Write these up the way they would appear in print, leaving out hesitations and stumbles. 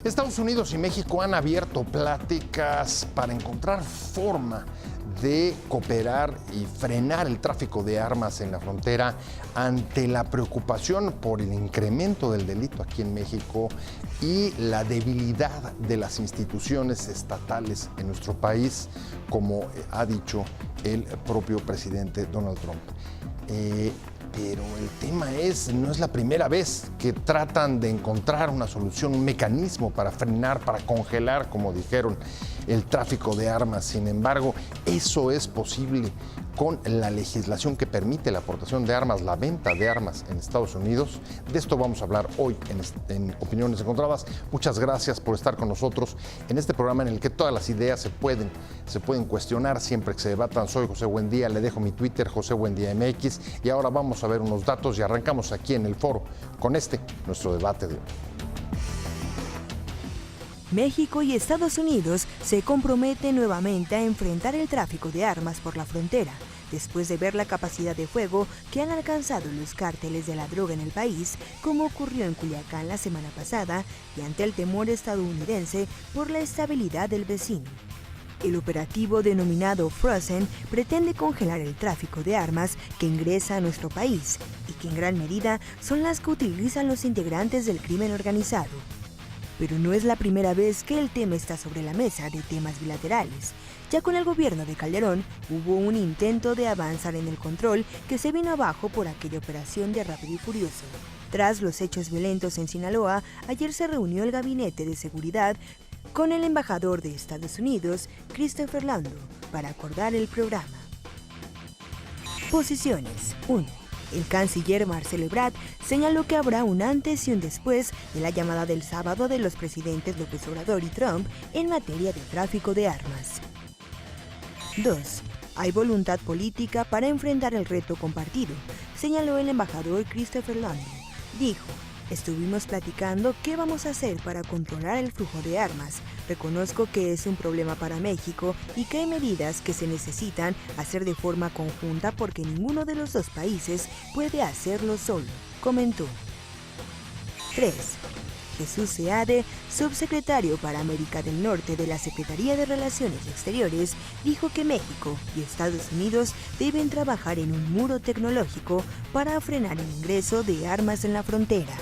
Estados Unidos y México han abierto pláticas para encontrar forma de cooperar y frenar el tráfico de armas en la frontera ante la preocupación por el incremento del delito aquí en México y la debilidad de las instituciones estatales en nuestro país, como ha dicho el propio presidente Donald Trump. Pero el tema no es la primera vez que tratan de encontrar una solución, un mecanismo para frenar, para congelar, como dijeron, el tráfico de armas. Sin embargo, eso es posible con la legislación que permite la aportación de armas, la venta de armas en Estados Unidos. De esto vamos a hablar hoy en Opiniones Encontradas. Muchas gracias por estar con nosotros en este programa en el que todas las ideas se pueden cuestionar siempre que se debatan. Soy José Buendía, le dejo mi Twitter, José Buendía MX, y ahora vamos a ver unos datos y arrancamos aquí en el foro con nuestro debate de hoy. México y Estados Unidos se comprometen nuevamente a enfrentar el tráfico de armas por la frontera, después de ver la capacidad de fuego que han alcanzado los cárteles de la droga en el país, como ocurrió en Culiacán la semana pasada, y ante el temor estadounidense por la estabilidad del vecino. El operativo denominado Frozen pretende congelar el tráfico de armas que ingresa a nuestro país y que en gran medida son las que utilizan los integrantes del crimen organizado. Pero no es la primera vez que el tema está sobre la mesa de temas bilaterales. Ya con el gobierno de Calderón hubo un intento de avanzar en el control que se vino abajo por aquella operación de Rápido y Furioso. Tras los hechos violentos en Sinaloa, ayer se reunió el Gabinete de Seguridad con el embajador de Estados Unidos, Christopher Lando, para acordar el programa. Posiciones. 1. El canciller Marcelo Ebrard señaló que habrá un antes y un después de la llamada del sábado de los presidentes López Obrador y Trump en materia de tráfico de armas. 2. Hay voluntad política para enfrentar el reto compartido, señaló el embajador Christopher Lando. Dijo: estuvimos platicando qué vamos a hacer para controlar el flujo de armas. Reconozco que es un problema para México y que hay medidas que se necesitan hacer de forma conjunta porque ninguno de los dos países puede hacerlo solo, comentó. 3. Jesús Seade, subsecretario para América del Norte de la Secretaría de Relaciones Exteriores, dijo que México y Estados Unidos deben trabajar en un muro tecnológico para frenar el ingreso de armas en la frontera.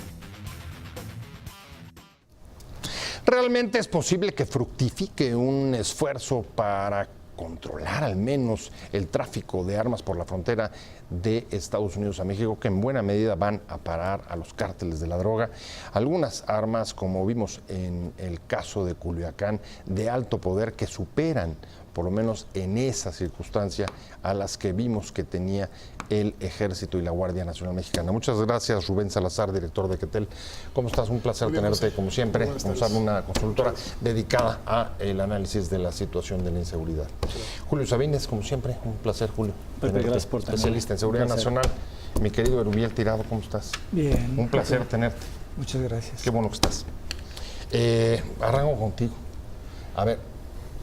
¿Realmente es posible que fructifique un esfuerzo para controlar al menos el tráfico de armas por la frontera de Estados Unidos a México, que en buena medida van a parar a los cárteles de la droga? Algunas armas, como vimos en el caso de Culiacán, de alto poder que superan, por lo menos en esa circunstancia, a las que vimos que tenía el Ejército y la Guardia Nacional Mexicana. Muchas gracias, Rubén Salazar, director de Quetel. ¿Cómo estás? Un placer tenerte, como siempre. Vamos a una consultora dedicada al análisis de la situación de la inseguridad. Julio Sabines, como siempre, un placer, Julio. Pepe, gracias por tenerme. Especialista en seguridad nacional. Mi querido Erubiel Tirado, ¿cómo estás? Bien. Un placer tenerte. Muchas gracias. Qué bueno que estás. Arranco contigo. A ver,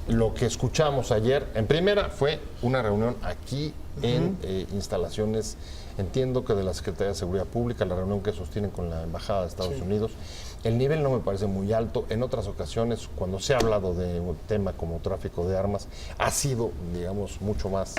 lo que escuchamos ayer, en primera, fue una reunión aquí en instalaciones, entiendo que de la Secretaría de Seguridad Pública, la reunión que sostienen con la Embajada de Estados Unidos. El nivel no me parece muy alto. En otras ocasiones, cuando se ha hablado de un tema como tráfico de armas, ha sido, digamos, mucho más...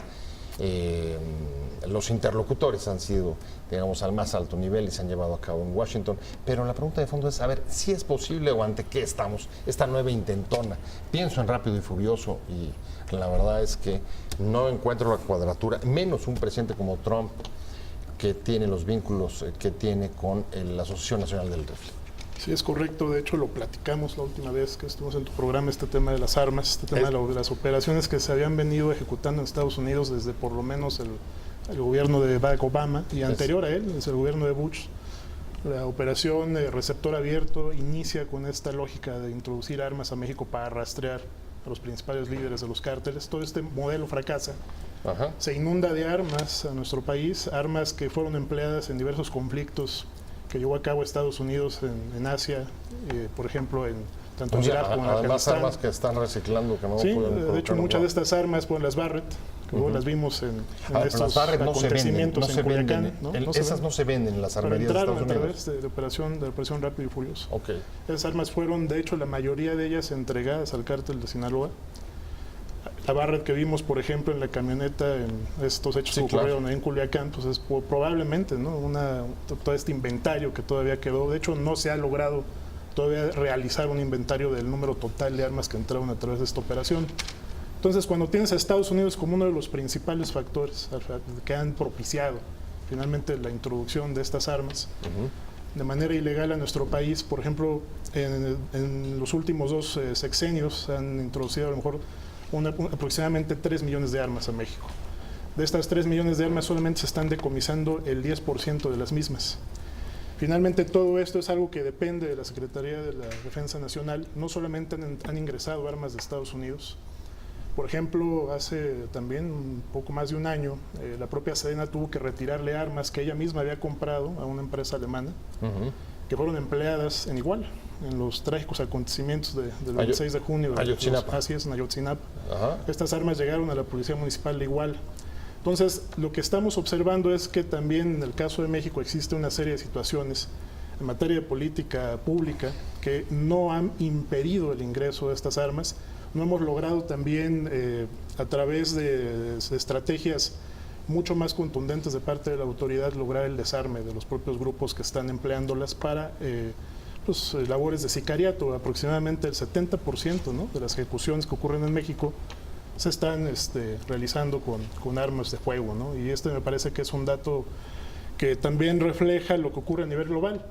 los interlocutores han sido, digamos, al más alto nivel y se han llevado a cabo en Washington. Pero la pregunta de fondo es saber si es posible o ante qué estamos, esta nueva intentona. Pienso en Rápido y Furioso y la verdad es que no encuentro la cuadratura, menos un presidente como Trump, que tiene los vínculos que tiene con la Asociación Nacional del Rifle. Sí, es correcto. De hecho, lo platicamos la última vez que estuvimos en tu programa, este tema de las armas, este tema de las operaciones que se habían venido ejecutando en Estados Unidos desde por lo menos el gobierno de Barack Obama y anterior a él, desde el gobierno de Bush. La operación Receptor Abierto inicia con esta lógica de introducir armas a México para rastrear a los principales líderes de los cárteles. Todo este modelo fracasa. Se inunda de armas a nuestro país, armas que fueron empleadas en diversos conflictos que llevó a cabo Estados Unidos en Asia, por ejemplo, tanto en Irak como en Además, Afganistán. armas que están reciclando, que no Sí, pueden de hecho, muchas de estas armas, pues las Barrett, que luego las vimos en estos las Barrett no acontecimientos se en venden, Culiacán. ¿No? Esas no se venden en las armerías de Estados Unidos. A través de la operación Rápido y Furioso. Okay. Esas armas fueron, de hecho, la mayoría de ellas entregadas al cártel de Sinaloa. La Barrett que vimos, por ejemplo, en la camioneta, en estos hechos que ocurrieron en Culiacán, pues es probablemente, ¿no? Todo este inventario que todavía quedó. De hecho, no se ha logrado todavía realizar un inventario del número total de armas que entraron a través de esta operación. Entonces, cuando tienes a Estados Unidos como uno de los principales factores que han propiciado finalmente la introducción de estas armas de manera ilegal a nuestro país, por ejemplo, en los últimos 2 sexenios han introducido a lo mejor aproximadamente 3 millones de armas a México. De estas 3 millones de armas solamente se están decomisando el 10% de las mismas. Finalmente todo esto es algo que depende de la Secretaría de la Defensa Nacional. No solamente han ingresado armas de Estados Unidos. Por ejemplo, hace también un poco más de un año, la propia Sedena tuvo que retirarle armas que ella misma había comprado a una empresa alemana, que fueron empleadas en Iguala, en los trágicos acontecimientos del 26 de junio. Ayotzinapa. Así es, en Ayotzinapa. Estas armas llegaron a la Policía Municipal de Iguala. Entonces, lo que estamos observando es que también en el caso de México existe una serie de situaciones en materia de política pública que no han impedido el ingreso de estas armas. No hemos logrado también, a través de estrategias mucho más contundentes de parte de la autoridad, lograr el desarme de los propios grupos que están empleándolas para labores de sicariato. Aproximadamente el 70%, ¿no?, de las ejecuciones que ocurren en México se están realizando con armas de fuego, ¿no? Y me parece que es un dato que también refleja lo que ocurre a nivel global.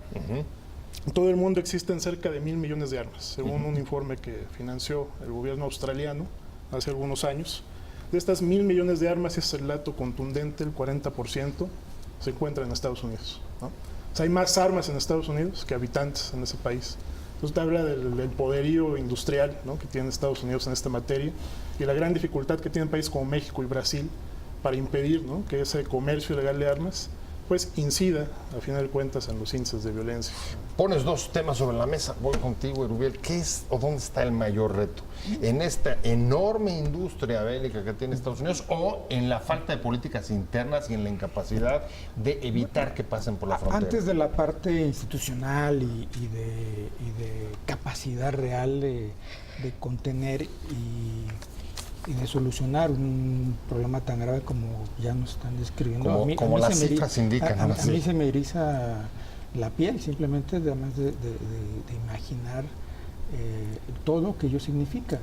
En todo el mundo existen cerca de 1.000 millones de armas, según un informe que financió el gobierno australiano hace algunos años. De estas 1.000 millones de armas, es el dato contundente, el 40% se encuentra en Estados Unidos, ¿no? O sea, hay más armas en Estados Unidos que habitantes en ese país. Entonces te habla del poderío industrial, ¿no?, que tiene Estados Unidos en esta materia, y la gran dificultad que tienen países como México y Brasil para impedir, ¿no?, que ese comercio ilegal de armas pues incida, a final de cuentas, en los índices de violencia. Pones 2 temas sobre la mesa. Voy contigo, Erubiel. ¿Qué es o dónde está el mayor reto? ¿En esta enorme industria bélica que tiene Estados Unidos o en la falta de políticas internas y en la incapacidad de evitar que pasen por la frontera? Antes de la parte institucional y de capacidad real de contener y de solucionar un problema tan grave como ya nos están describiendo. Como las cifras indican. A mí se me eriza la piel, simplemente además de imaginar todo lo que ello significa.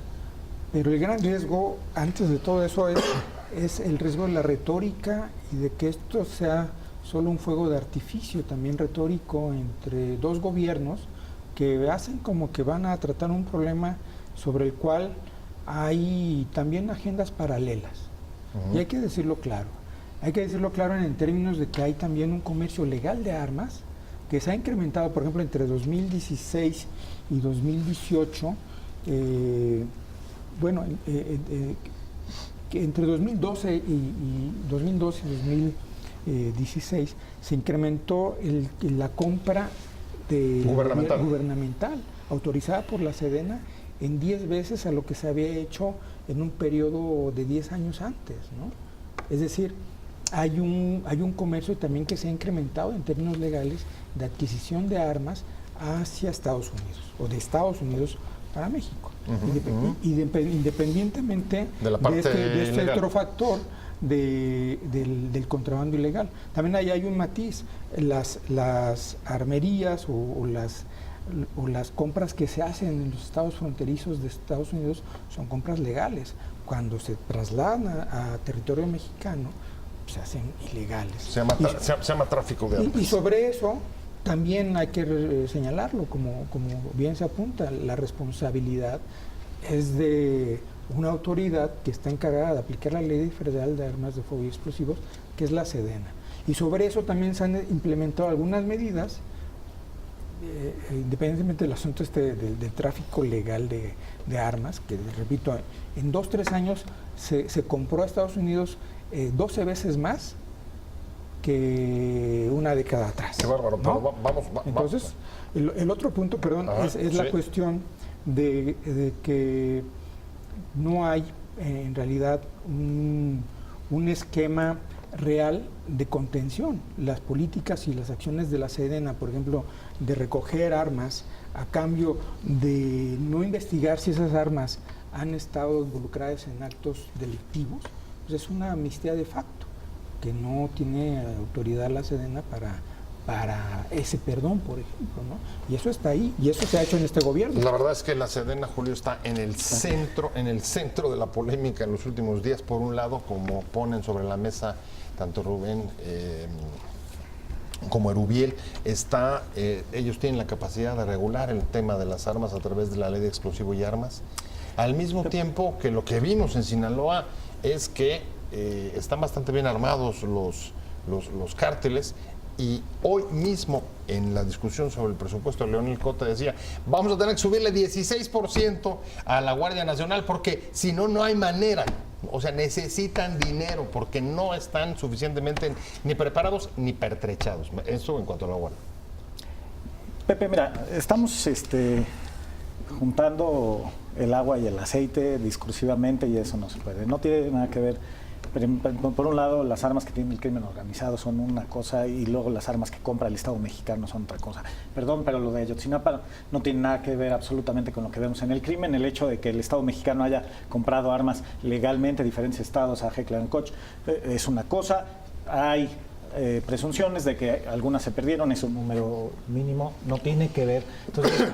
Pero el gran riesgo, antes de todo eso, es el riesgo de la retórica y de que esto sea solo un fuego de artificio, también retórico, entre 2 gobiernos que hacen como que van a tratar un problema sobre el cual hay también agendas paralelas. Y hay que decirlo claro. Hay que decirlo claro en términos de que hay también un comercio legal de armas que se ha incrementado, por ejemplo, entre 2016 y 2018, que entre 2012 y 2016 se incrementó la compra gubernamental autorizada por la Sedena en 10 veces a lo que se había hecho en un periodo de 10 años antes, ¿no? Es decir, hay un comercio también que se ha incrementado en términos legales de adquisición de armas hacia Estados Unidos, o de Estados Unidos para México, independientemente de este otro factor del contrabando ilegal. También ahí hay un matiz. Las armerías o las compras que se hacen en los estados fronterizos de Estados Unidos son compras legales. Cuando se trasladan a territorio mexicano, se hacen ilegales. Se llama tráfico de armas. Y sobre eso también hay que señalarlo, como bien se apunta, la responsabilidad es de una autoridad que está encargada de aplicar la Ley Federal de Armas de Fuego y Explosivos, que es la Sedena. Y sobre eso también se han implementado algunas medidas, independientemente del asunto del tráfico legal de armas, que repito, en 2-3 años se compró a Estados Unidos 12 veces más que una década atrás. Qué bárbaro, ¿no? pero vamos. Entonces, el otro punto, perdón, es la cuestión de que no hay en realidad un esquema real de contención. Las políticas y las acciones de la Sedena, por ejemplo, de recoger armas a cambio de no investigar si esas armas han estado involucradas en actos delictivos, pues es una amnistía de facto, que no tiene autoridad la Sedena para ese perdón, por ejemplo, ¿no? Y eso está ahí, y eso se ha hecho en este gobierno. La verdad es que la Sedena, Julio, está en el centro de la polémica en los últimos días. Por un lado, como ponen sobre la mesa tanto Rubén como Erubiel, ellos tienen la capacidad de regular el tema de las armas a través de la ley de explosivo y armas, al mismo tiempo que lo que vimos en Sinaloa es que están bastante bien armados los cárteles. Y hoy mismo, en la discusión sobre el presupuesto, Leonel Cota decía, vamos a tener que subirle 16% a la Guardia Nacional porque si no, no hay manera. O sea, necesitan dinero porque no están suficientemente ni preparados ni pertrechados. Eso en cuanto a la Guardia. Pepe, mira, estamos juntando el agua y el aceite discursivamente y eso no se puede. No tiene nada que ver. Por un lado, las armas que tiene el crimen organizado son una cosa y luego las armas que compra el Estado mexicano son otra cosa. Perdón, pero lo de Ayotzinapa no tiene nada que ver absolutamente con lo que vemos en el crimen. El hecho de que el Estado mexicano haya comprado armas legalmente, diferentes estados, a Heckler & Koch, es una cosa. Hay presunciones de que algunas se perdieron, es un número mínimo, no tiene que ver. Entonces,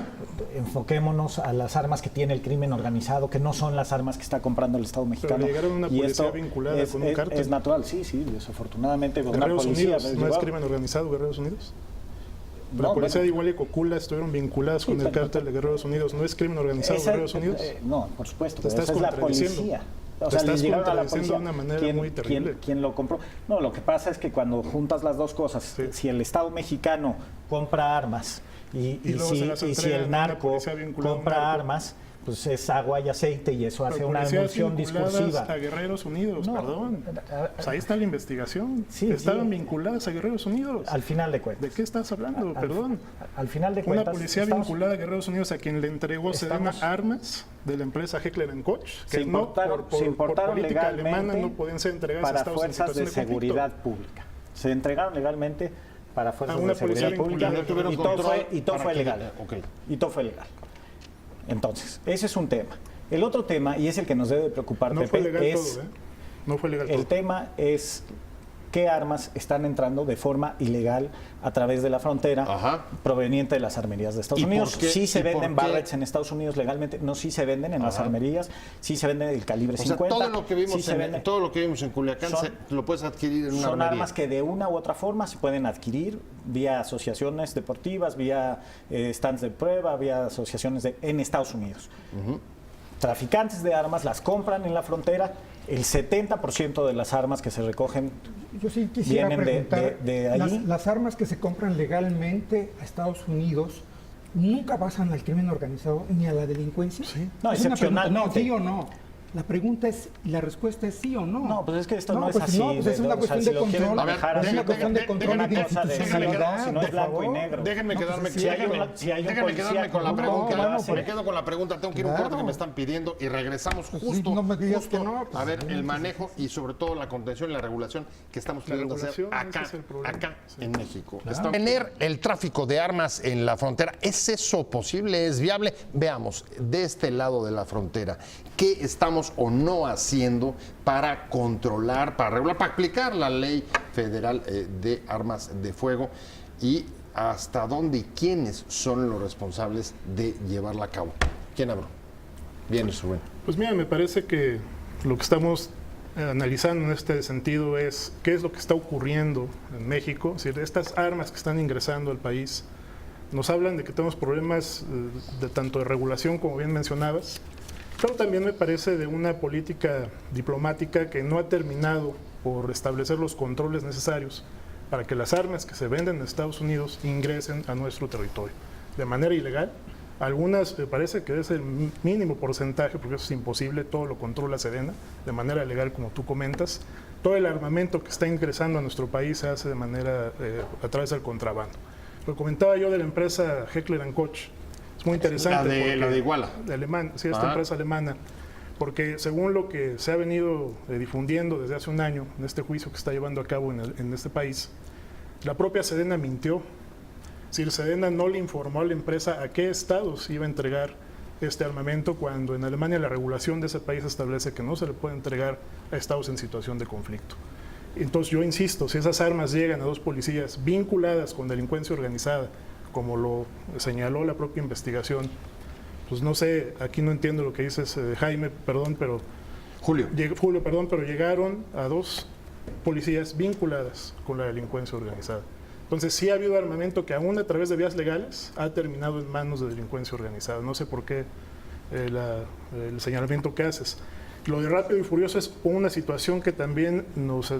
enfoquémonos a las armas que tiene el crimen organizado, que no son las armas que está comprando el Estado mexicano. Pero llegaron a una policía vinculada con un cártel. Es natural, sí, desafortunadamente. Guerreros Unidos, ¿no es crimen organizado Guerreros Unidos? La policía de Iguala y Cocula estuvieron vinculadas con el cártel de Guerreros Unidos. ¿No es crimen organizado Guerreros Unidos? No, por supuesto. Te estás esa es la policía. O sea, estás llegaron a la contradiciendo policía. de una manera muy terrible. ¿Quién lo compró? No, lo que pasa es que cuando juntas las dos cosas, Sí. si el Estado mexicano compra armas y si el narco compra armas, pues es agua y aceite y eso hace una emulsión discursiva. A Guerreros Unidos, No, perdón. Pues ahí está la investigación. Sí, Estaban vinculadas a Guerreros Unidos. Al final de cuentas. ¿De qué estás hablando? Perdón. Al final de cuentas. Una policía vinculada a Guerreros Unidos a quien le entregó Sedena armas de la empresa Heckler & Koch, que por política alemana no pueden ser entregadas a para Estados Unidos. fuerzas de seguridad pública. Se entregaron legalmente para fuerzas una de seguridad policía pública vinculada. y todo fue legal. Okay. Y todo fue legal. Entonces, ese es un tema. El otro tema, y es el que nos debe preocupar, No Pepe, fue legal es todo, ¿eh? No fue legal el todo. tema es qué armas están entrando de forma ilegal a través de la frontera proveniente de las armerías de Estados Unidos. Sí se venden Barretts en Estados Unidos legalmente, no, sí se venden en las armerías, sí se venden el calibre 50. Todo lo que vimos, todo lo que vimos en Culiacán lo puedes adquirir en una Son armería. armas que de una u otra forma se pueden adquirir vía asociaciones deportivas, vía stands de prueba, vía asociaciones en Estados Unidos. Traficantes de armas las compran en la frontera. El 70% de las armas que se recogen Yo sí quisiera vienen preguntar, de ahí. las armas que se compran legalmente a Estados Unidos nunca pasan al crimen organizado ni a la delincuencia. Sí. No, Es una pregunta, excepcionalmente. no, sí o no. La pregunta es, la respuesta es sí o no. No, pues es que esto no es pues así. no, pues es una cuestión de control. A ver, Es una cuestión de control y de institucionalidad, si no es por blanco y favor. negro. Déjenme quedarme, si hay un quedarme con la no, pregunta. bueno, Me quedo con la pregunta. Tengo que ir a un corte que me están pidiendo y regresamos justo, no me digas justo que no, pues, a ver el manejo y sobre todo la contención y la regulación que estamos pudiendo hacer regulación, acá, ese es el problema. acá Sí. en México. Tener el tráfico de armas en la frontera, ¿es eso posible? ¿Es viable? Veamos, de este lado de la frontera, ¿qué estamos o no haciendo para controlar, para regular, para aplicar la ley federal de armas de fuego y hasta dónde y quiénes son los responsables de llevarla a cabo? ¿Quién habló? Bien, Rubén. Pues mira, me parece que lo que estamos analizando en este sentido es qué es lo que está ocurriendo en México. Es decir, estas armas que están ingresando al país nos hablan de que tenemos problemas de tanto de regulación, como bien mencionabas, pero también me parece de una política diplomática que no ha terminado por establecer los controles necesarios para que las armas que se venden en Estados Unidos ingresen a nuestro territorio de manera ilegal. Algunas me parece que es el mínimo porcentaje, porque eso es imposible, todo lo controla Sedena de manera legal, como tú comentas. Todo el armamento que está ingresando a nuestro país se hace de manera a través del contrabando. Lo comentaba yo de la empresa Heckler & Koch. Es muy interesante. La de Iguala. De alemán, sí, esta empresa alemana. porque según lo que se ha venido difundiendo desde hace un año en este juicio que está llevando a cabo en este país, la propia Sedena mintió. Es decir, Sedena no le informó a la empresa a qué estados iba a entregar este armamento, cuando en Alemania la regulación de ese país establece que no se le puede entregar a estados en situación de conflicto. Entonces yo insisto, si esas armas llegan a 2 policías vinculadas con delincuencia organizada, como lo señaló la propia investigación, pues no sé, aquí no entiendo lo que dices, Jaime, perdón, pero... Julio, perdón, pero llegaron a 2 policías vinculadas con la delincuencia organizada. Entonces sí ha habido armamento que aún a través de vías legales ha terminado en manos de delincuencia organizada. No sé por qué el señalamiento que haces. Lo de Rápido y Furioso es una situación que también nos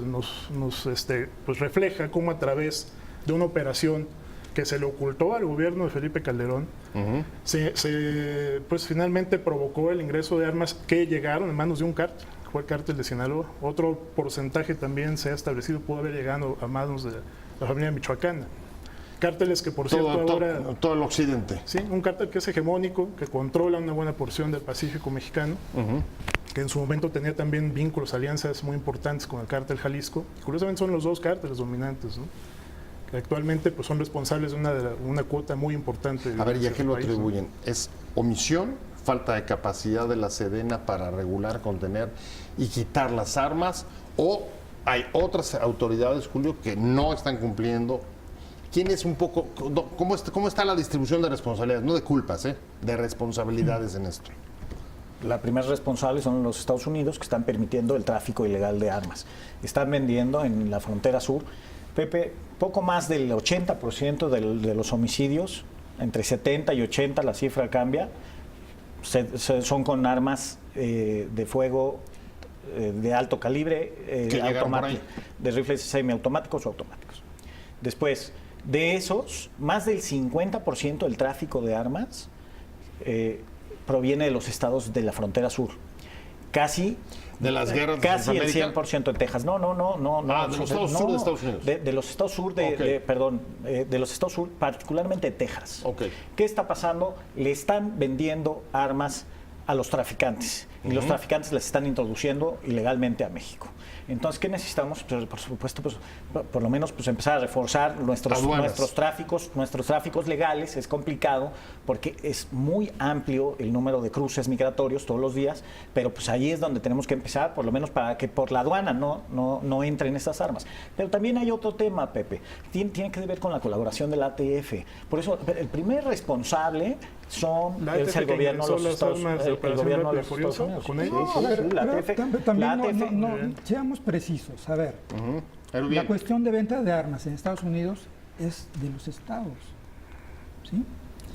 pues refleja cómo a través de una operación que se le ocultó al gobierno de Felipe Calderón, pues finalmente provocó el ingreso de armas que llegaron en manos de un cártel, que fue el cártel de Sinaloa. Otro porcentaje también se ha establecido, pudo haber llegado a manos de la familia michoacana. Cárteles que, por cierto, ahora... Todo el occidente. Sí, un cártel que es hegemónico, que controla una buena porción del Pacífico mexicano, que en su momento tenía también vínculos, alianzas muy importantes con el cártel Jalisco. Y curiosamente son los 2 cárteles dominantes, ¿no?, que actualmente pues, son responsables de una cuota muy importante. A ver, ¿y a qué lo país, atribuyen? ¿no? ¿Es omisión, falta de capacidad de la Sedena para regular, contener y quitar las armas? ¿O hay otras autoridades, Julio, que no están cumpliendo? ¿Quién es un poco, cómo está la distribución de responsabilidades? No de culpas, de responsabilidades en esto. La primera responsable son los Estados Unidos, que están permitiendo el tráfico ilegal de armas. Están vendiendo en la frontera sur, Pepe, poco más del 80% de los homicidios, entre 70 y 80, la cifra cambia, son con armas de fuego de alto calibre, de rifles semiautomáticos o automáticos. Después, de esos, más del 50% del tráfico de armas proviene de los estados de la frontera sur. Casi de las guerras casi de el 100% de Texas. No. De los estados sur de Estados Unidos. De los estados sur de los estados sur, particularmente de Texas. Okay. ¿Qué está pasando? Le están vendiendo armas a los traficantes y los traficantes las están introduciendo ilegalmente a México. Entonces, ¿qué necesitamos? Pues, por supuesto, pues, por lo menos pues, empezar a reforzar nuestros tráficos legales. Es complicado porque es muy amplio el número de cruces migratorios todos los días, pero pues ahí es donde tenemos que empezar, por lo menos para que por la aduana no entren estas armas. Pero también hay otro tema, Pepe, tiene que ver con la colaboración del ATF. Por eso, el primer responsable es el gobierno de los Estados Unidos. ¿Con ellos? Seamos precisos. A ver, la cuestión de venta de armas en Estados Unidos es de los estados, ¿sí?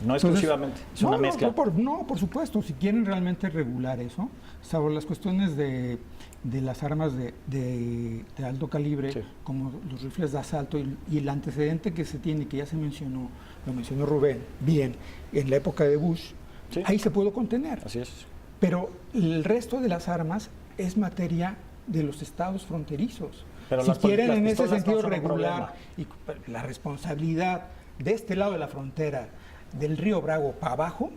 No exclusivamente, es una mezcla. Por supuesto, si quieren realmente regular eso, sobre las cuestiones de las armas de alto calibre, sí, como los rifles de asalto y el antecedente que se tiene, que ya se mencionó, lo mencionó Rubén, bien, en la época de Bush, sí, ahí se pudo contener. Así es. Pero el resto de las armas es materia de los estados fronterizos. Pero si quieren en ese sentido regular, y la responsabilidad de este lado de la frontera, del río Bravo para abajo,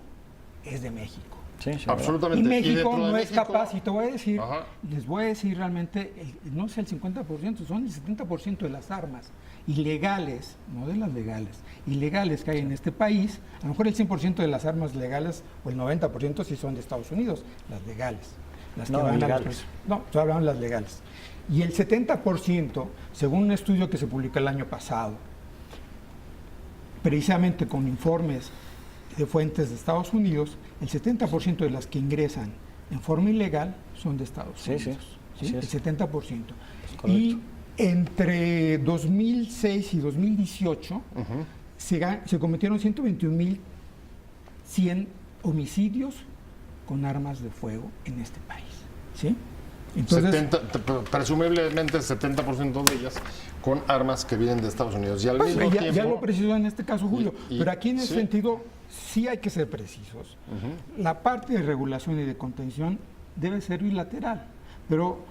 es de México. Sí, absolutamente. Y México no es capaz, y te voy a decir, les voy a decir realmente, no es el 50%, son el 70% de las armas ilegales, no de las legales, ilegales que hay en este país. A lo mejor el 100% de las armas legales, o el 90% sí son de Estados Unidos, las legales. Las que no, van legales. No, hablamos de las legales. Y el 70%, según un estudio que se publicó el año pasado, precisamente con informes de fuentes de Estados Unidos, el 70% de las que ingresan en forma ilegal son de Estados Unidos. Sí, el 70%. Y entre 2006 y 2018 se cometieron 121.100 homicidios con armas de fuego en este país. ¿Sí? Entonces, presumiblemente el 70% de ellas con armas que vienen de Estados Unidos. Y al mismo tiempo, ya lo precisó en este caso Julio, pero aquí en ese sentido sí hay que ser precisos. La parte de regulación y de contención debe ser bilateral, pero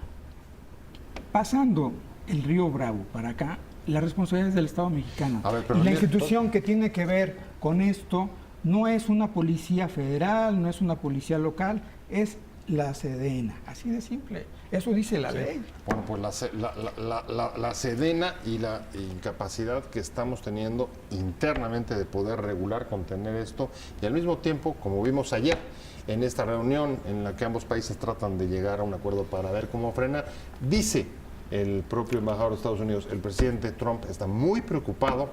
pasando el río Bravo para acá, la responsabilidad es del Estado mexicano. Y la institución que tiene que ver con esto no es una policía federal, no es una policía local, es la Sedena, así de simple. Eso dice la ley. Bueno, pues la Sedena y la incapacidad que estamos teniendo internamente de poder regular, contener esto, y al mismo tiempo, como vimos ayer, en esta reunión en la que ambos países tratan de llegar a un acuerdo para ver cómo frenar, dice el propio embajador de Estados Unidos, el presidente Trump está muy preocupado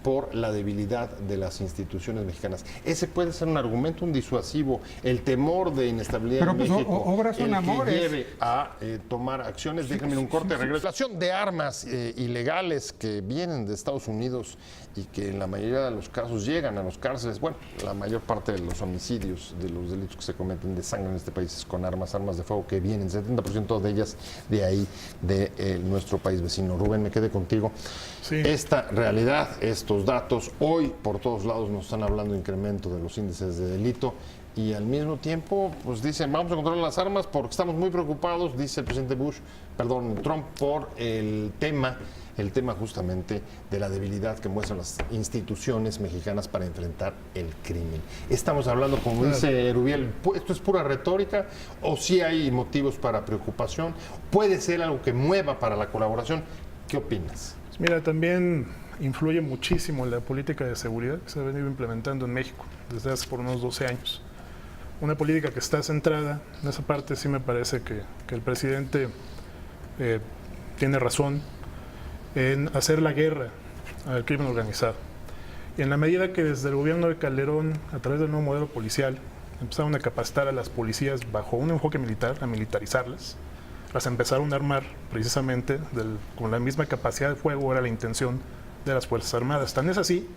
por la debilidad de las instituciones mexicanas. Ese puede ser un argumento, un disuasivo, el temor de inestabilidad Pero en pues, México, obras son el amores. que lleve a tomar acciones. Déjenme un corte, regresación de armas ilegales que vienen de Estados Unidos y que en la mayoría de los casos llegan a los cárceles. Bueno, la mayor parte de los homicidios, de los delitos que se cometen de sangre en este país es con armas de fuego que vienen, 70% de ellas de ahí, de nuestro país vecino. Rubén, me quedé contigo. Sí. Esta realidad, estos datos, hoy por todos lados nos están hablando de incremento de los índices de delito y al mismo tiempo pues dicen vamos a controlar las armas porque estamos muy preocupados, dice el presidente Trump, por el tema justamente de la debilidad que muestran las instituciones mexicanas para enfrentar el crimen. Estamos hablando, como dice Rubiel, ¿esto es pura retórica o sí hay motivos para preocupación? ¿Puede ser algo que mueva para la colaboración? ¿Qué opinas? Mira, también influye muchísimo la política de seguridad que se ha venido implementando en México desde hace por unos 12 años. Una política que está centrada, en esa parte sí me parece que el presidente tiene razón en hacer la guerra al crimen organizado. Y en la medida que desde el gobierno de Calderón, a través del nuevo modelo policial, empezaron a capacitar a las policías bajo un enfoque militar, a militarizarlas, las empezaron a armar precisamente con la misma capacidad de fuego, era la intención de las Fuerzas Armadas. Tan es así,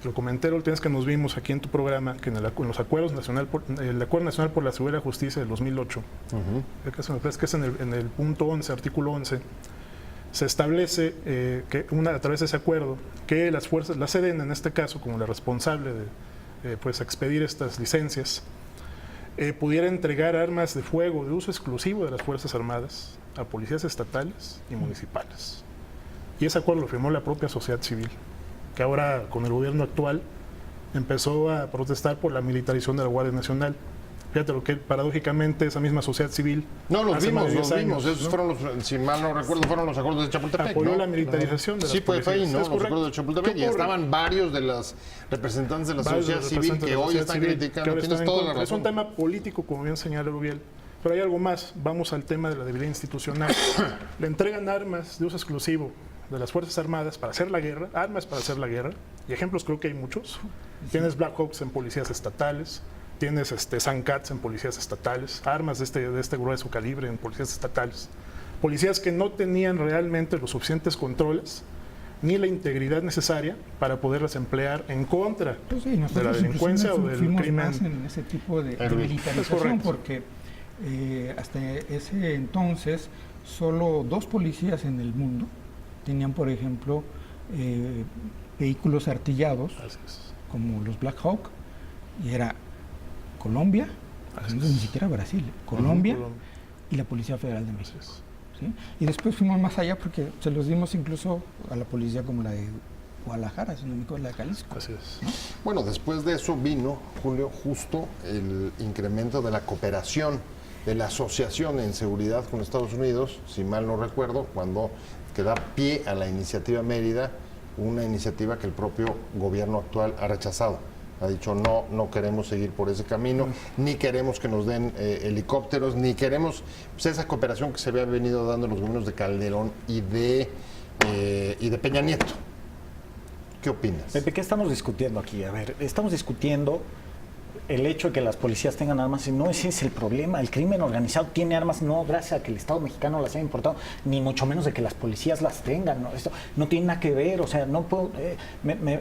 lo comenté la última vez que nos vimos aquí en tu programa, que en los acuerdos el Acuerdo Nacional por la Seguridad y la Justicia del 2008, me parece que es en el punto 11, artículo 11, se establece que a través de ese acuerdo que las fuerzas, la Sedena en este caso, como la responsable de pues expedir estas licencias, pudiera entregar armas de fuego de uso exclusivo de las Fuerzas Armadas a policías estatales y municipales. Y ese acuerdo lo firmó la propia sociedad civil, que ahora con el gobierno actual empezó a protestar por la militarización de la Guardia Nacional. Fíjate lo que paradójicamente esa misma sociedad civil... No, los vimos, años, esos ¿no? fueron si mal no recuerdo, fueron los acuerdos de Chapultepec, apoyó ¿no? la militarización de las sí, pues fue ahí, ¿no? Es Los acuerdos de Chapultepec, y estaban varios de los representantes de la sociedad civil que hoy están criticando, tienes toda la razón. Es un tema político, como bien señala Rubiel, pero hay algo más, vamos al tema de la debilidad institucional. Le entregan armas de uso exclusivo de las Fuerzas Armadas para hacer la guerra, armas para hacer la guerra, y ejemplos creo que hay muchos. Tienes Black Hawks en policías estatales, tienes Sandcats en policías estatales, armas de este grueso calibre en policías estatales. Policías que no tenían realmente los suficientes controles ni la integridad necesaria para poderlas emplear en contra de la delincuencia o del crimen. Más en ese tipo de militarización, porque hasta ese entonces solo 2 policías en el mundo tenían, por ejemplo, vehículos artillados, como los Black Hawk, y era Colombia, ni siquiera Brasil, Colombia y la Policía Federal de México. ¿Sí? Y después fuimos más allá porque se los dimos incluso a la policía como la de Guadalajara, si no me equivoco, la de Jalisco. Así es. ¿No? Bueno, después de eso vino, Julio, justo el incremento de la cooperación, de la asociación en seguridad con Estados Unidos, si mal no recuerdo, cuando que da pie a la iniciativa Mérida, una iniciativa que el propio gobierno actual ha rechazado. Ha dicho no queremos seguir por ese camino, ni queremos que nos den helicópteros, ni queremos pues, esa cooperación que se había venido dando en los gobiernos de Calderón y de Peña Nieto. ¿Qué opinas? Pepe, ¿qué estamos discutiendo aquí? A ver, estamos discutiendo el hecho de que las policías tengan armas, y no ese es el problema. El crimen organizado tiene armas no gracias a que el Estado mexicano las haya importado, ni mucho menos de que las policías las tengan. ¿No? Esto no tiene nada que ver, o sea, no puedo,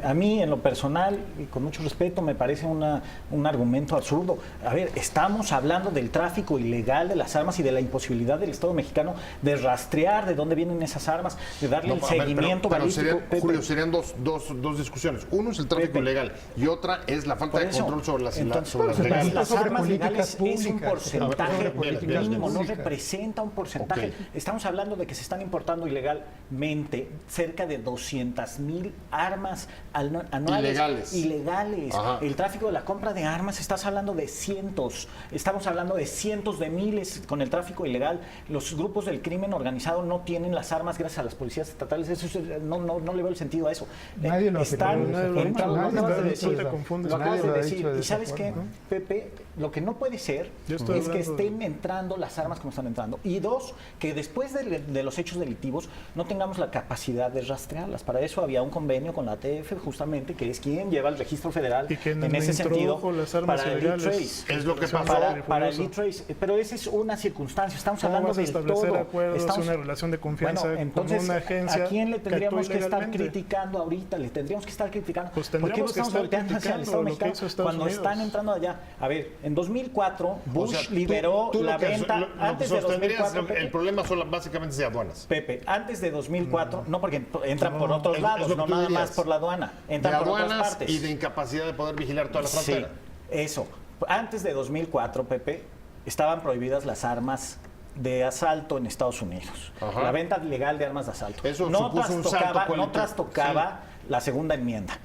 a mí en lo personal, y con mucho respeto, me parece un argumento absurdo. A ver, estamos hablando del tráfico ilegal de las armas y de la imposibilidad del Estado mexicano de rastrear de dónde vienen esas armas, de darle el seguimiento balístico. Julio, serían dos discusiones. Uno es el tráfico ilegal y otra es la falta de control sobre las Entonces, sobre las legales. las Sobre armas políticas legales es un públicas. porcentaje Sobre políticas mínimo, no públicas. representa un porcentaje. Ok. Estamos hablando de que se están importando ilegalmente cerca de 200,000 armas anuales. Ilegales. Ajá. El tráfico de la compra de armas, estás hablando de cientos, estamos hablando de cientos de miles con el tráfico ilegal. Los grupos del crimen organizado no tienen las armas gracias a las policías estatales. Eso no le veo el sentido a eso. Nadie lo Están afirma de esa entrando, forma. lo acabas de Nadie decir, te confundes. lo acabas Nadie de lo ha decir. dicho de ¿Y esa sabes qué, forma. Pepe? Lo que no puede ser Yo estoy es que hablando de- estén entrando las armas como están entrando. Y dos, que después de los hechos delictivos no tengamos la capacidad de rastrearlas. Para eso había un convenio con la ATF, justamente, que es quien lleva el registro federal Y quien en ese sentido introdujo las armas para el ilegales. E-Trace. Es lo que pasó. Para el E-Trace. Pero esa es una circunstancia. Estamos ¿Cómo hablando vas a del establecer todo. acuerdos, una relación de confianza Bueno, entonces, con una agencia ¿a quién le tendríamos que que actúe estar legalmente? criticando ahorita? Le tendríamos que estar criticando. Pues ¿Por qué no tendríamos que estamos estar volteando hacia el Estado criticando lo que mexicano hizo Estados cuando Unidos. están entrando allá? A ver, en 2004 Bush O sea, liberó tú la lo que venta lo que antes de sostendrías, 2004. el Pepe, problema son básicamente de aduanas. Pepe, antes de 2004, no porque entran por otros es lados, lo que no tú nada dirías. más por la aduana, De entran por otras aduanas partes. y de incapacidad de poder vigilar toda la Sí, frontera. eso. Antes de 2004, Pepe, estaban prohibidas las armas de asalto en Estados Unidos. Ajá. La venta legal de armas de asalto. Eso no supuso un salto trastocaba, cualitativo. no trastocaba la segunda enmienda.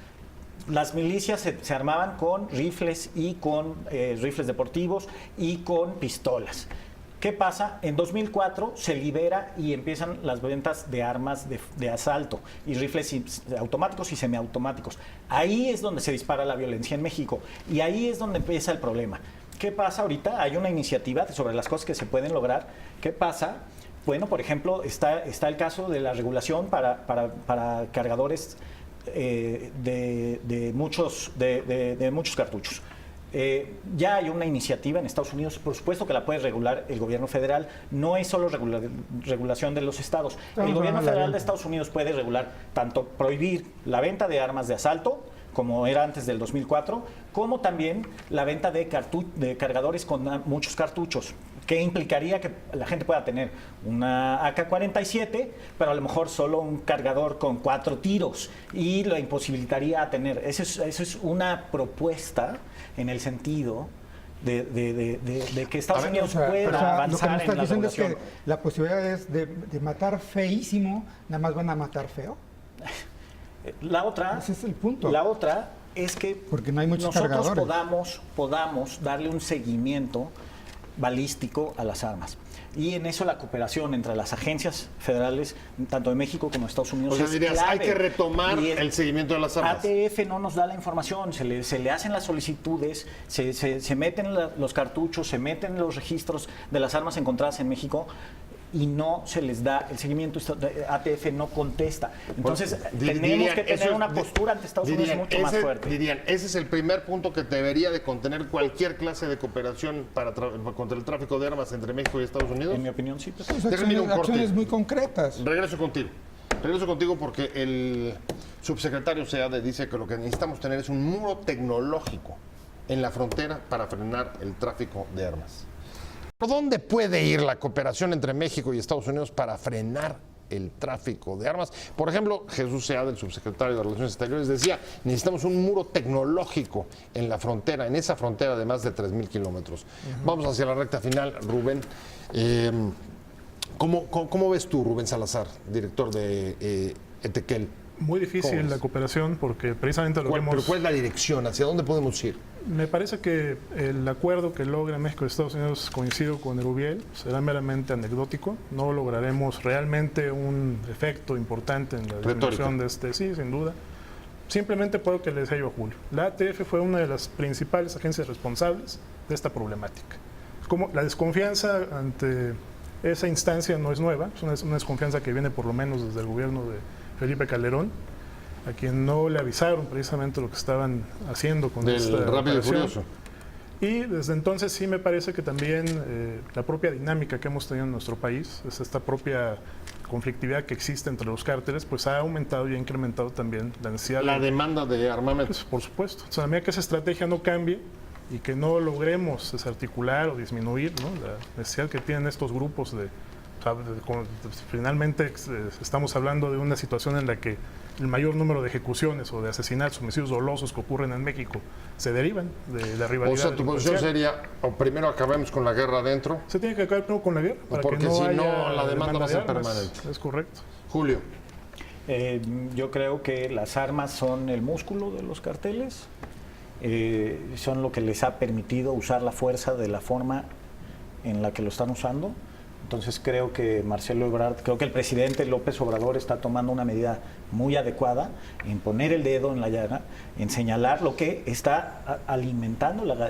Las milicias se armaban con rifles y con rifles deportivos y con pistolas. ¿Qué pasa? En 2004 se libera y empiezan las ventas de armas de asalto y rifles automáticos y semiautomáticos. Ahí es donde se dispara la violencia en México y ahí es donde empieza el problema. ¿Qué pasa ahorita? Hay una iniciativa sobre las cosas que se pueden lograr. ¿Qué pasa? Bueno, por ejemplo, está el caso de la regulación para cargadores de muchos cartuchos. Ya hay una iniciativa en Estados Unidos, por supuesto que la puede regular el gobierno federal, no es solo regulación de los estados. El gobierno federal de Estados Unidos puede regular tanto prohibir la venta de armas de asalto, como era antes del 2004, como también la venta de cargadores con muchos cartuchos, que implicaría que la gente pueda tener una AK-47, pero a lo mejor solo un cargador con 4 tiros y lo imposibilitaría a tener. Eso es una propuesta en el sentido de que Estados Unidos pueda lo que avanzar me en estás la diciendo es regulación. que la posibilidad es de matar feísimo, nada más van a matar feo. La otra, Ese es el punto. La otra es que Porque no hay muchos nosotros cargadores. podamos darle un seguimiento balístico a las armas. Y en eso la cooperación entre las agencias federales, tanto de México como de Estados Unidos, O sea, es dirías, clave. hay que retomar Y el seguimiento de las armas. ATF no nos da la información, se le hacen las solicitudes, se meten los cartuchos, se meten los registros de las armas encontradas en México y no se les da el seguimiento. ATF no contesta. Entonces, tenemos que tener una postura ante Estados Unidos mucho más fuerte. Dirían, ese es el primer punto que debería de contener cualquier clase de cooperación contra el tráfico de armas entre México y Estados Unidos. En mi opinión, sí. Pues. Son Termino un corte. acciones muy concretas. Regreso contigo porque el subsecretario Seade dice que lo que necesitamos tener es un muro tecnológico en la frontera para frenar el tráfico de armas. ¿Por dónde puede ir la cooperación entre México y Estados Unidos para frenar el tráfico de armas? Por ejemplo, Jesús Seade, el subsecretario de Relaciones Exteriores, decía, necesitamos un muro tecnológico en la frontera, en esa frontera de más de 3,000 kilómetros. Vamos hacia la recta final, Rubén. ¿Cómo ves tú, Rubén Salazar, director de Etequel? Muy ¿Cómo difícil ves? la cooperación porque precisamente lo que ¿Pero hemos... cuál es la dirección? ¿Hacia dónde podemos ir? Me parece que el acuerdo que logra México y Estados Unidos, coincido con Erubiel, será meramente anecdótico. No lograremos realmente un efecto importante en la disminución de sí, sin duda. Simplemente puedo que le decía yo a Julio. La ATF fue una de las principales agencias responsables de esta problemática. Como la desconfianza ante esa instancia no es nueva, es una desconfianza que viene por lo menos desde el gobierno de Felipe Calderón, a quien no le avisaron precisamente lo que estaban haciendo con Del esta Rápido y operación. Furioso. Y desde entonces sí me parece que también la propia dinámica que hemos tenido en nuestro país, es esta propia conflictividad que existe entre los cárteles, pues ha aumentado y ha incrementado también la necesidad La de... demanda de armamento. Pues, por supuesto. O sea, a medida que esa estrategia no cambie y que no logremos desarticular o disminuir, ¿no?, la necesidad que tienen estos grupos de O sea, finalmente estamos hablando de una situación en la que el mayor número de ejecuciones o de asesinatos, homicidios dolosos que ocurren en México se derivan de la rivalidad. O sea, tu posición sería, o primero acabemos con la guerra adentro. Se tiene que acabar primero con la guerra. Porque si no, la demanda va a ser permanente. Es correcto. Julio. Yo creo que las armas son el músculo de los carteles, son lo que les ha permitido usar la fuerza de la forma en la que lo están usando. Entonces creo que Marcelo Ebrard, creo que el presidente López Obrador está tomando una medida muy adecuada en poner el dedo en la llaga, en señalar lo que está alimentando la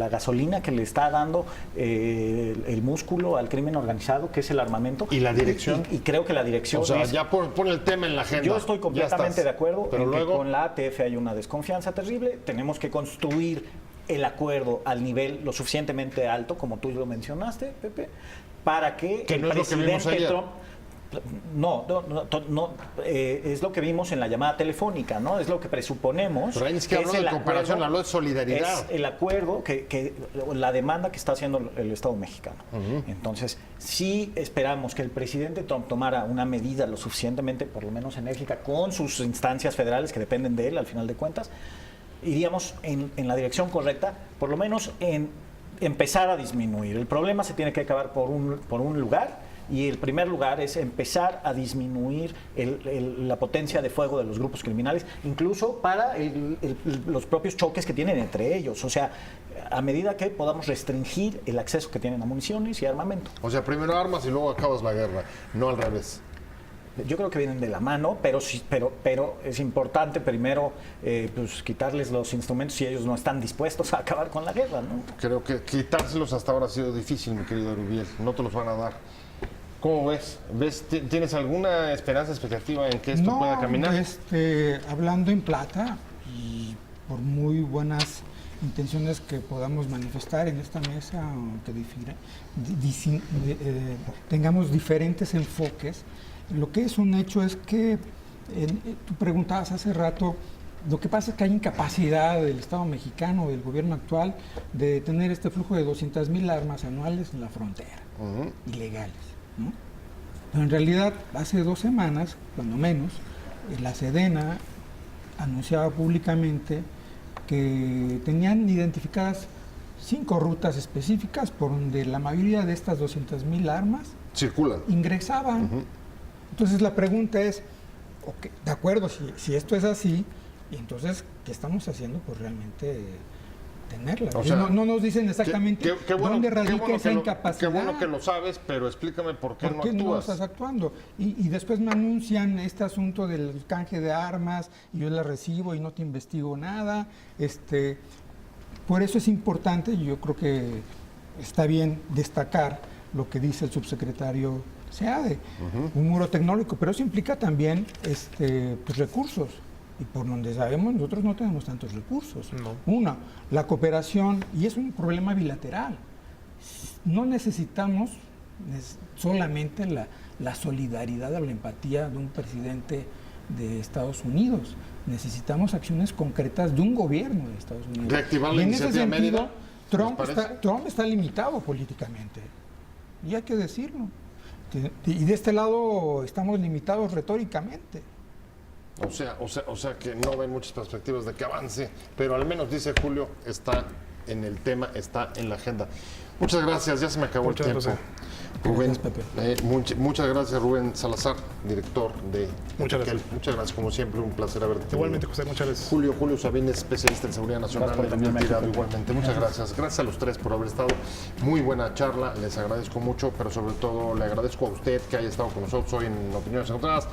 gasolina que le está dando el músculo al crimen organizado, que es el armamento. ¿Y la dirección? Y creo que la dirección O sea, es, ya pone el tema en la agenda. yo estoy completamente de acuerdo pero en luego, que con la ATF hay una desconfianza terrible, tenemos que construir el acuerdo al nivel lo suficientemente alto, como tú lo mencionaste, Pepe, para que el no es lo que vimos presidente ayer. Trump... No, es lo que vimos en la llamada telefónica, ¿no? Es lo que presuponemos. Pero ahí es que habló de cooperación, habló de solidaridad. Es el acuerdo, la demanda que está haciendo el Estado mexicano. Entonces, sí esperamos que el presidente Trump tomara una medida lo suficientemente, por lo menos enérgica, con sus instancias federales que dependen de él, al final de cuentas, iríamos en la dirección correcta, por lo menos en empezar a disminuir. El problema se tiene que acabar por un lugar, y el primer lugar es empezar a disminuir la potencia de fuego de los grupos criminales, incluso para los propios choques que tienen entre ellos. O sea, a medida que podamos restringir el acceso que tienen a municiones y armamento. O sea, primero armas y luego acabas la guerra, no al revés. Yo creo que vienen de la mano, pero es importante primero pues, quitarles los instrumentos si ellos no están dispuestos a acabar con la guerra, ¿no? Creo que quitárselos hasta ahora ha sido difícil, mi querido Rubiel. No te los van a dar. ¿Cómo ves? ¿Tienes alguna esperanza, expectativa en que esto pueda caminar? Hablando en plata, y por muy buenas intenciones que podamos manifestar en esta mesa, aunque tengamos diferentes enfoques, lo que es un hecho es que, tú preguntabas hace rato, lo que pasa es que hay incapacidad del Estado mexicano, del gobierno actual, de tener este flujo de 200,000 armas anuales en la frontera, ilegales, ¿no? Pero en realidad, hace 2 semanas, cuando menos, la Sedena anunciaba públicamente que tenían identificadas 5 rutas específicas por donde la mayoría de estas 200,000 armas circulan, ingresaban. Entonces la pregunta es, okay, de acuerdo, si esto es así, entonces, ¿qué estamos haciendo por realmente tenerlas? O sea, no nos dicen exactamente dónde radica esa incapacidad. Qué bueno que lo sabes, pero explícame por qué no actúas. No estás actuando? Y después me anuncian este asunto del canje de armas, y yo las recibo y no te investigo nada. Por eso es importante, y yo creo que está bien destacar lo que dice el subsecretario SEADE, un muro tecnológico, pero eso implica también pues, recursos. Y por donde sabemos, nosotros no tenemos tantos recursos. No. La cooperación, y es un problema bilateral. No necesitamos solamente la solidaridad o la empatía de un presidente de Estados Unidos. Necesitamos acciones concretas de un gobierno de Estados Unidos. Reactivar la iniciativa Mérida. Trump está limitado políticamente. Y hay que decirlo. Y de este lado estamos limitados retóricamente. O sea que no ven muchas perspectivas de que avance, pero al menos, dice Julio, está en el tema, está en la agenda. Muchas gracias, ya se me acabó el tiempo. Rubén, muchas gracias, Rubén Salazar, director de Muchas gracias. Muchas gracias, como siempre, un placer haberte. Igualmente, José, muchas gracias. Julio Sabines, especialista en seguridad nacional. Igualmente, muchas gracias. Gracias a los tres por haber estado. Muy buena charla, les agradezco mucho, pero sobre todo le agradezco a usted que haya estado con nosotros hoy en Opiniones Encontradas.